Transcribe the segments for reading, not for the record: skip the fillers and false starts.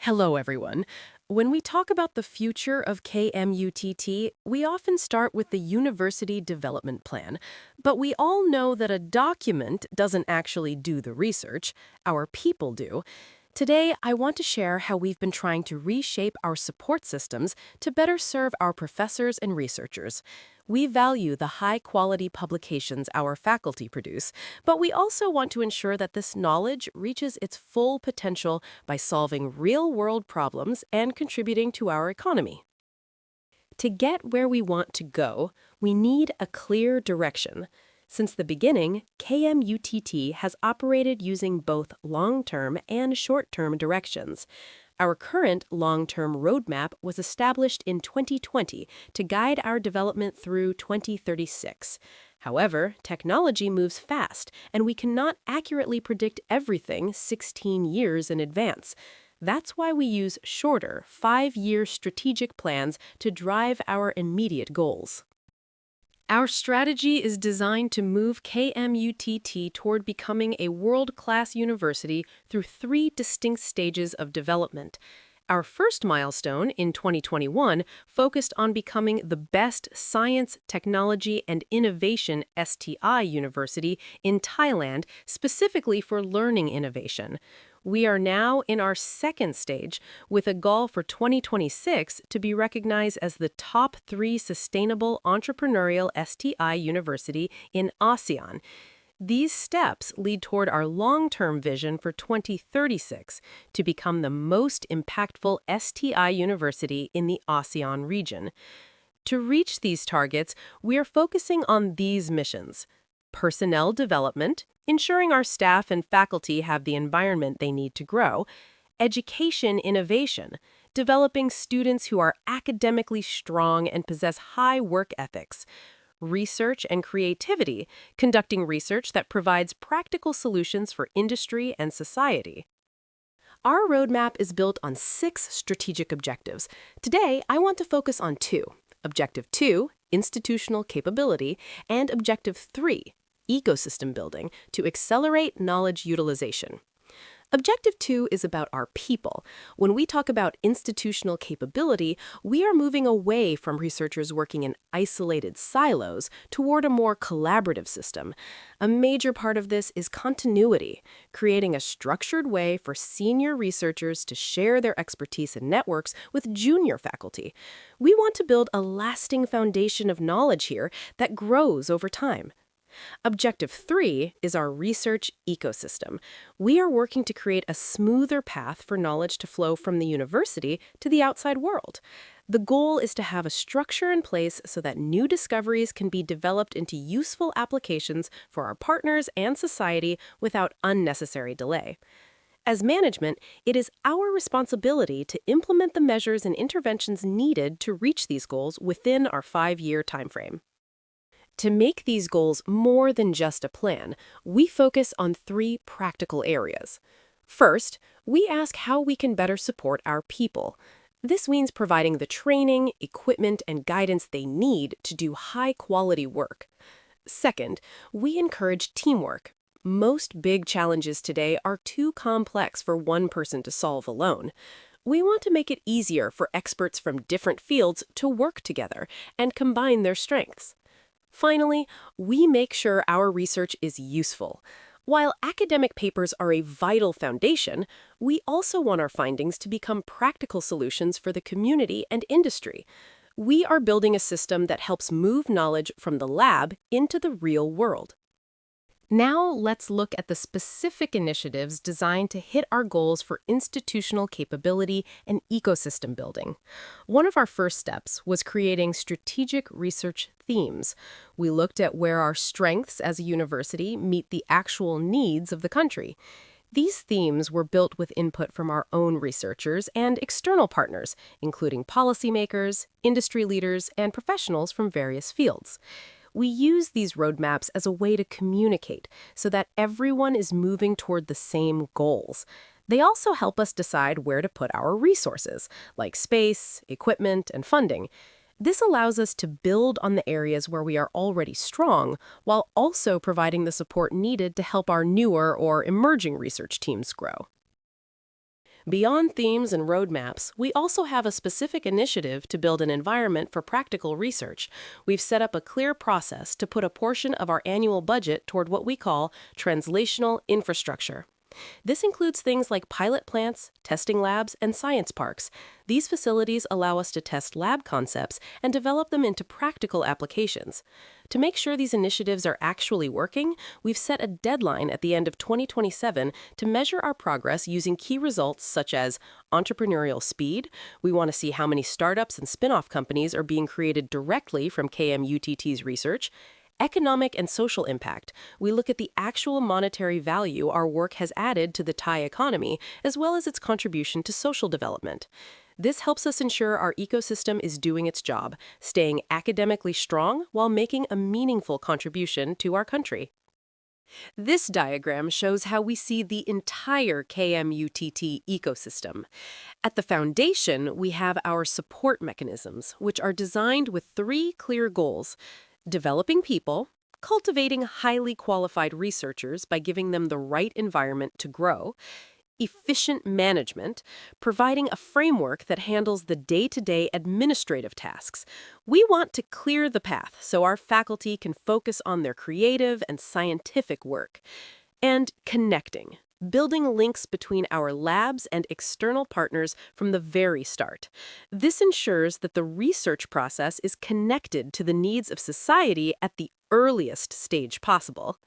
Hello, everyone. When we talk about the future of KMUTT, we often start with the University Development Plan. But we all know that a document doesn't actually do the research, our people do. Today, I want to share how we've been trying to reshape our support systems to better serve our professors and researchers. We value the high-quality publications our faculty produce, but we also want to ensure that this knowledge reaches its full potential by solving real-world problems and contributing to our economy. To get where we want to go, we need a clear direction. Since the beginning, KMUTT has operated using both long-term and short-term directions. Our current long-term roadmap was established in 2020 to guide our development through 2036. However, technology moves fast, and we cannot accurately predict everything 16 years in advance. That's why we use shorter, 5-year strategic plans to drive our immediate goals. Our strategy is designed to move KMUTT toward becoming a world-class university through 3 distinct stages of development. Our first milestone in 2021 focused on becoming the best science, technology, and innovation STI university in Thailand, specifically for learning innovation. We are now in our second stage, with a goal for 2026 to be recognized as the top 3 sustainable entrepreneurial STI university in ASEAN. These steps lead toward our long-term vision for 2036 to become the most impactful STI university in the ASEAN region. To reach these targets, we are focusing on these missions: personnel development, ensuring our staff and faculty have the environment they need to grow; education innovation, developing students who are academically strong and possess high work ethics; research and creativity, conducting research that provides practical solutions for industry and society. Our roadmap is built on 6 strategic objectives. Today, I want to focus on 2. Objective 2, institutional capability, and Objective 3, ecosystem building, to accelerate knowledge utilization. Objective 2 is about our people. When we talk about institutional capability, we are moving away from researchers working in isolated silos toward a more collaborative system. A major part of this is continuity, creating a structured way for senior researchers to share their expertise and networks with junior faculty. We want to build a lasting foundation of knowledge here that grows over time. Objective 3 is our research ecosystem. We are working to create a smoother path for knowledge to flow from the university to the outside world. The goal is to have a structure in place so that new discoveries can be developed into useful applications for our partners and society without unnecessary delay. As management, it is our responsibility to implement the measures and interventions needed to reach these goals within our 5-year timeframe. To make these goals more than just a plan, we focus on 3 practical areas. First, we ask how we can better support our people. This means providing the training, equipment, and guidance they need to do high-quality work. Second, we encourage teamwork. Most big challenges today are too complex for one person to solve alone. We want to make it easier for experts from different fields to work together and combine their strengths. Finally, we make sure our research is useful. While academic papers are a vital foundation, we also want our findings to become practical solutions for the community and industry. We are building a system that helps move knowledge from the lab into the real world. Now let's look at the specific initiatives designed to hit our goals for institutional capability and ecosystem building. One of our first steps was creating strategic research themes. We looked at where our strengths as a university meet the actual needs of the country. These themes were built with input from our own researchers and external partners, including policymakers, industry leaders, and professionals from various fields. We use these roadmaps as a way to communicate so that everyone is moving toward the same goals. They also help us decide where to put our resources, like space, equipment, and funding. This allows us to build on the areas where we are already strong, while also providing the support needed to help our newer or emerging research teams grow. Beyond themes and roadmaps, we also have a specific initiative to build an environment for practical research. We've set up a clear process to put a portion of our annual budget toward what we call translational infrastructure. This includes things like pilot plants, testing labs, and science parks. These facilities allow us to test lab concepts and develop them into practical applications. To make sure these initiatives are actually working, we've set a deadline at the end of 2027 to measure our progress using key results such as entrepreneurial speed. We want to see how many startups and spin-off companies are being created directly from KMUTT's research. Economic and social impact. We look at the actual monetary value our work has added to the Thai economy, as well as its contribution to social development. This helps us ensure our ecosystem is doing its job, staying academically strong while making a meaningful contribution to our country. This diagram shows how we see the entire KMUTT ecosystem. At the foundation, we have our support mechanisms, which are designed with three clear goals: developing people, cultivating highly qualified researchers by giving them the right environment to grow, efficient management, providing a framework that handles the day-to-day administrative tasks. We want to clear the path so our faculty can focus on their creative and scientific work. And connecting, building links between our labs and external partners from the very start. This ensures that the research process is connected to the needs of society at the earliest stage possible.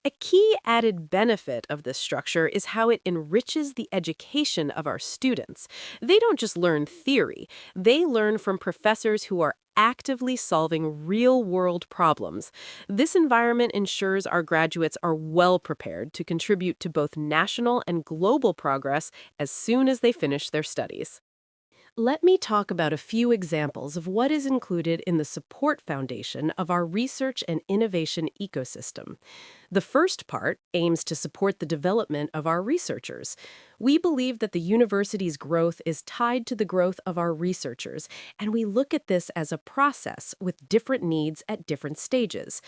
A key added benefit of this structure is how it enriches the education of our students. They don't just learn theory, they learn from professors who are actively solving real-world problems. This environment ensures our graduates are well prepared to contribute to both national and global progress as soon as they finish their studies. Let me talk about a few examples of what is included in the support foundation of our research and innovation ecosystem. The first part aims to support the development of our researchers. We believe that the university's growth is tied to the growth of our researchers, and we look at this as a process with different needs at different stages.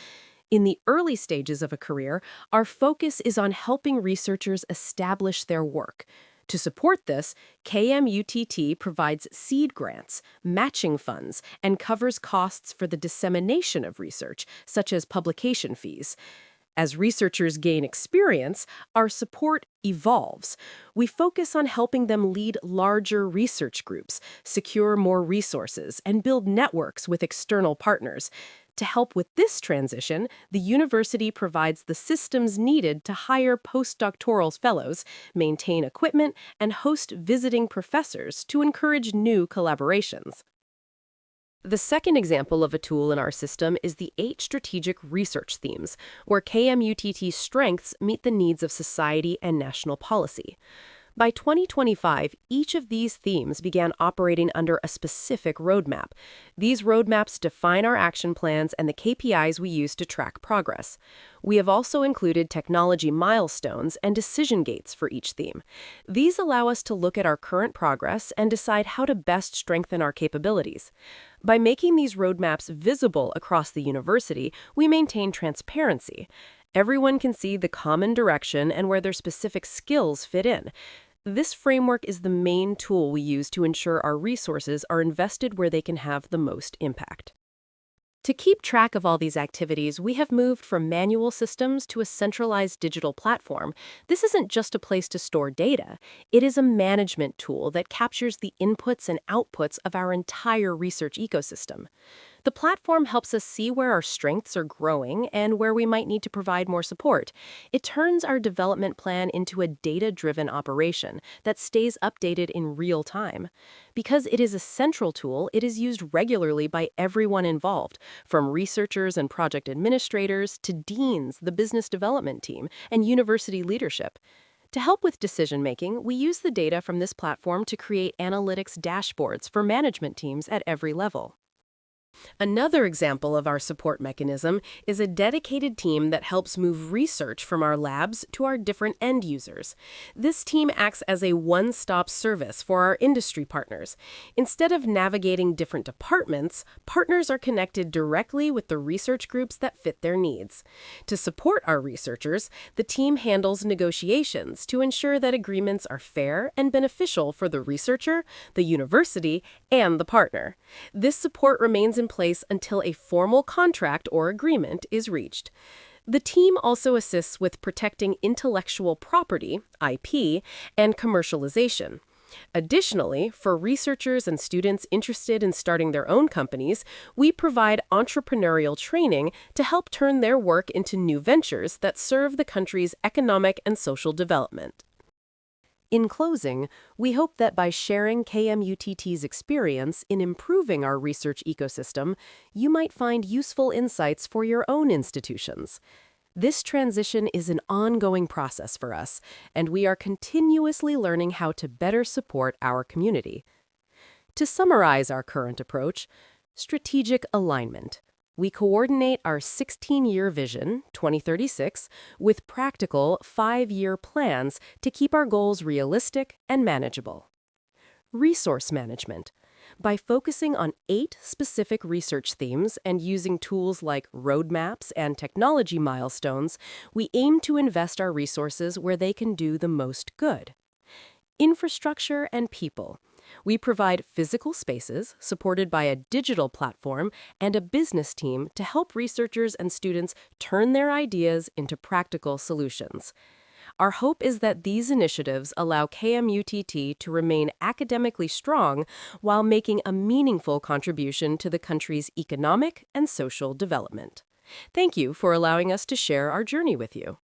In the early stages of a career, our focus is on helping researchers establish their work. To support this, KMUTT provides seed grants, matching funds, and covers costs for the dissemination of research, such as publication fees. As researchers gain experience, our support evolves. We focus on helping them lead larger research groups, secure more resources, and build networks with external partners. To help with this transition, the university provides the systems needed to hire postdoctoral fellows, maintain equipment, and host visiting professors to encourage new collaborations. The second example of a tool in our system is the 8 strategic research themes, where KMUTT's strengths meet the needs of society and national policy. By 2025, each of these themes began operating under a specific roadmap. These roadmaps define our action plans and the KPIs we use to track progress. We have also included technology milestones and decision gates for each theme. These allow us to look at our current progress and decide how to best strengthen our capabilities. By making these roadmaps visible across the university, we maintain transparency. Everyone can see the common direction and where their specific skills fit in. This framework is the main tool we use to ensure our resources are invested where they can have the most impact. To keep track of all these activities, we have moved from manual systems to a centralized digital platform. This isn't just a place to store data. It is a management tool that captures the inputs and outputs of our entire research ecosystem. The platform helps us see where our strengths are growing and where we might need to provide more support. It turns our development plan into a data-driven operation that stays updated in real time. Because it is a central tool, it is used regularly by everyone involved, from researchers and project administrators to deans, the business development team, and university leadership. To help with decision-making, we use the data from this platform to create analytics dashboards for management teams at every level. Another example of our support mechanism is a dedicated team that helps move research from our labs to our different end users. This team acts as a one-stop service for our industry partners. Instead of navigating different departments, partners are connected directly with the research groups that fit their needs. To support our researchers, the team handles negotiations to ensure that agreements are fair and beneficial for the researcher, the university, and the partner. This support remains in place until a formal contract or agreement is reached. The team also assists with protecting intellectual property, IP, and commercialization. Additionally, for researchers and students interested in starting their own companies, we provide entrepreneurial training to help turn their work into new ventures that serve the country's economic and social development. In closing, we hope that by sharing KMUTT's experience in improving our research ecosystem, you might find useful insights for your own institutions. This transition is an ongoing process for us, and we are continuously learning how to better support our community. To summarize our current approach, strategic alignment. We coordinate our 16-year vision, 2036, with practical 5-year plans to keep our goals realistic and manageable. Resource management. By focusing on 8 specific research themes and using tools like roadmaps and technology milestones, we aim to invest our resources where they can do the most good. Infrastructure and people. We provide physical spaces supported by a digital platform and a business team to help researchers and students turn their ideas into practical solutions. Our hope is that these initiatives allow KMUTT to remain academically strong while making a meaningful contribution to the country's economic and social development. Thank you for allowing us to share our journey with you.